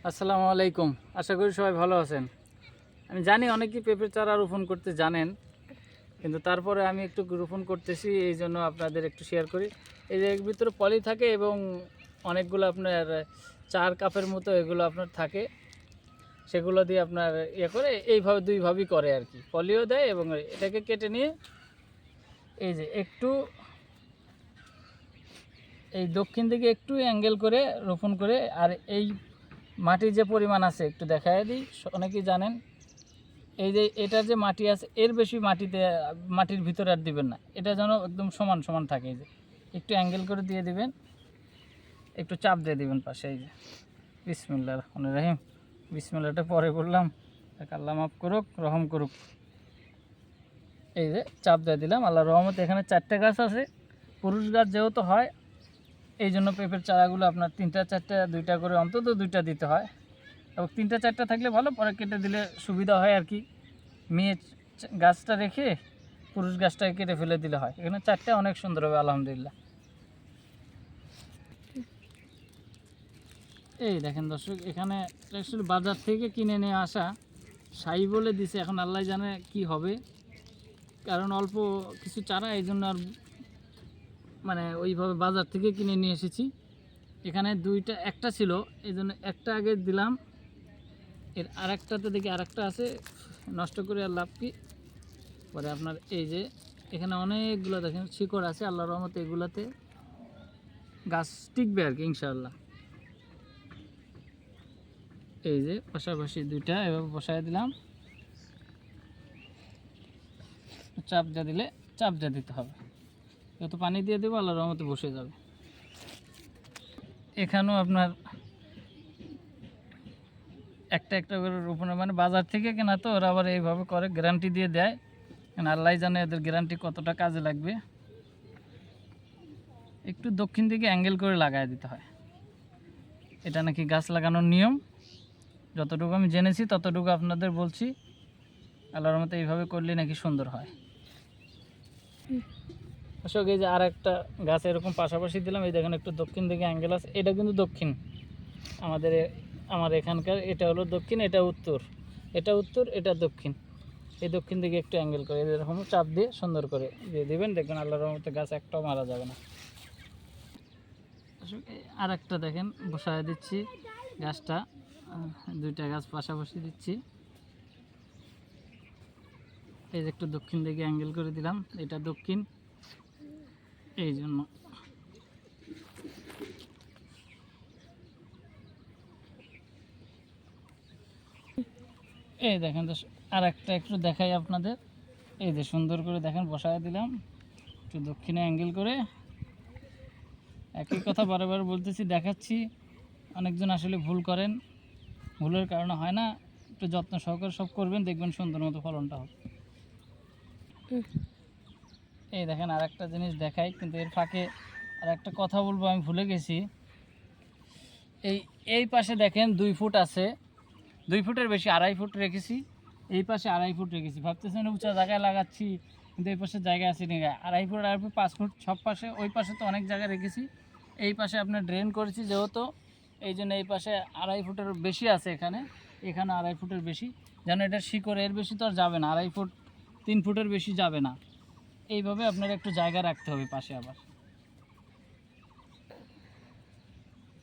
আসসালামু আলাইকুম। আশা করি সবাই ভালো আছেন। আমি জানি অনেকেই পেঁপের চারা রোপণ করতে জানেন, কিন্তু তারপরে আমি একটু রোপণ করতেছি, এই জন্য আপনাদের একটু শেয়ার করি। এই যে এর ভিতরে পলি থাকে এবং অনেকগুলো আপনার 4 কাপের মতো এগুলো আপনার থাকে, সেগুলো দিয়ে আপনার করে এইভাবে দুইভাবেই করে আর কি, পলিও দেয় এবং এটাকে কেটে নিয়ে এই যে একটু এই দক্ষিণ দিকে একটু অ্যাঙ্গেল করে রোপণ করে, আর এই মাটির যে পরিমাণ আছে একটু দেখায় দিই, অনেকেই জানেন। এই যে এটার যে মাটি আছে এর বেশি মাটির ভিতরে আর দিবেন না, এটা যেন একদম সমান সমান থাকে। এই যে একটু অ্যাঙ্গেল করে দিয়ে দিবেন, একটু চাপ দিয়ে দিবেন পাশে। এই যে বিসমিল্লাহির রহমানির রহিম, বিসমিল্লাহটা পরে বললাম, আল্লাহ মাফ করুক, রহম করুক। এই যে চাপ দিয়ে দিলাম, আল্লাহর রহমতে এখানে 4টে গাছ আছে। পুরুষ গাছ যেহেতু হয়, এই জন্য পেঁপের চারাগুলো আপনার 3টা 4টা 2টা করে অন্তত 2টা দিতে হয়, এবং 3টা 4টা থাকলে ভালো, পরে কেটে দিলে সুবিধা হয় আর কি। মেয়ে গাছটা রেখে পুরুষ গাছটাকে কেটে ফেলে দিলে হয়। এখানে 4টে অনেক সুন্দর হবে আলহামদুলিল্লাহ। এই দেখেন দর্শক, এখানে অ্যাকচুয়ালি বাজার থেকে কিনে নিয়ে আসা, সাই বলে দিছে, এখন আল্লাহ জানে কি হবে, কারণ অল্প কিছু চারা, এই জন্য আর মানে ওইভাবে বাজার থেকে কিনে নিয়ে এসেছি। এখানে একটা ছিল, এই জন্য একটা আগে দিলাম, এর আরেকটাতে দেখি আরেকটা আছে, নষ্ট করে আর লাভ কি। পরে আপনার এই যে এখানে অনেকগুলো দেখেন শিকড় আছে, আল্লাহর রহমতে এগুলাতে গাছ টিকবে আর কি ইনশাআল্লাহ। এই যে পাশাপাশি 2টা এভাবে বসায় দিলাম, চাপ দিয়ে দিতে হবে, যত পানি দিয়ে দেবো আল্লাহর রহমতে বসে যাবে। এখানেও আপনার একটা করে রোপণ, মানে বাজার থেকে কেনা তো, ওরা আবার এইভাবে করে গ্যারান্টি দিয়ে দেয়, কারণ আল্লাহ জানে এদের গ্যারান্টি কতটা কাজে লাগবে। একটু দক্ষিণ দিকে অ্যাঙ্গেল করে লাগায় দিতে হয়, এটা নাকি গাছ লাগানোর নিয়ম। যতটুকু আমি জেনেছি ততটুকু আপনাদের বলছি। আল্লাহর মতো এইভাবে করলে নাকি সুন্দর হয়। অশোক, এই যে আর একটা গাছ এরকম পাশাপাশি দিলাম, এই দেখেন একটু দক্ষিণ দিকে অ্যাঙ্গেল আছে, এটা কিন্তু দক্ষিণ আমার এখানকার, এটা হলো দক্ষিণ, এটা উত্তর, এটা দক্ষিণ। এই দক্ষিণ দিকে একটু অ্যাঙ্গেল করে এরকম চাপ দিয়ে সুন্দর করে দিয়ে দেবেন, দেখবেন আল্লাহর রহমতে গাছ একটাও মারা যাবে না। আর একটা দেখেন বসায় দিচ্ছি গাছটা, 2টা গাছ পাশাপাশি দিচ্ছি। এই যে একটু দক্ষিণ দিকে অ্যাঙ্গেল করে দিলাম, এটা দক্ষিণ, এই জন্য। এই দেখেন আর একটা একটু দেখাই আপনাদের, এই যে সুন্দর করে দেখেন বসায় দিলাম, একটু দক্ষিণে অ্যাঙ্গেল করে। একই কথা বারবার বলতেছি, দেখাচ্ছি, অনেকজন আসলে ভুল করেন, ভুলের কারণে হয় না। একটু যত্ন সহকারে সব করবেন, দেখবেন সুন্দর মতো ফলনটা হবে। এই দেখেন আর একটা জিনিস দেখাই, কিন্তু এর ফাঁকে আর একটা কথা বলবো, আমি ভুলে গেছি। এই পাশে দেখেন 2 ফুট আছে, 2 ফুটের বেশি, 2.5 ফুট রেখেছি। এই পাশে 2.5 ফুট রেখেছি, ভাবতেছেন উঁচা জায়গায় লাগাচ্ছি, কিন্তু এই পাশে জায়গা আছে নি, 2.5 ফুট 5 ফুট সব পাশে। ওই পাশে তো অনেক জায়গায় রেখেছি, এই পাশে আপনার ড্রেন করেছি যেহেতু, এই জন্য এই পাশে 2.5 ফুটের বেশি আছে, এখানে 2.5 ফুটের বেশি, যেন এটা শিকড় এর বেশি তো আর যাবে না, 2.5 ফুট 3 ফুটের বেশি যাবে না। এইভাবে আপনার একটু জায়গা রাখতে হবে পাশে আবার।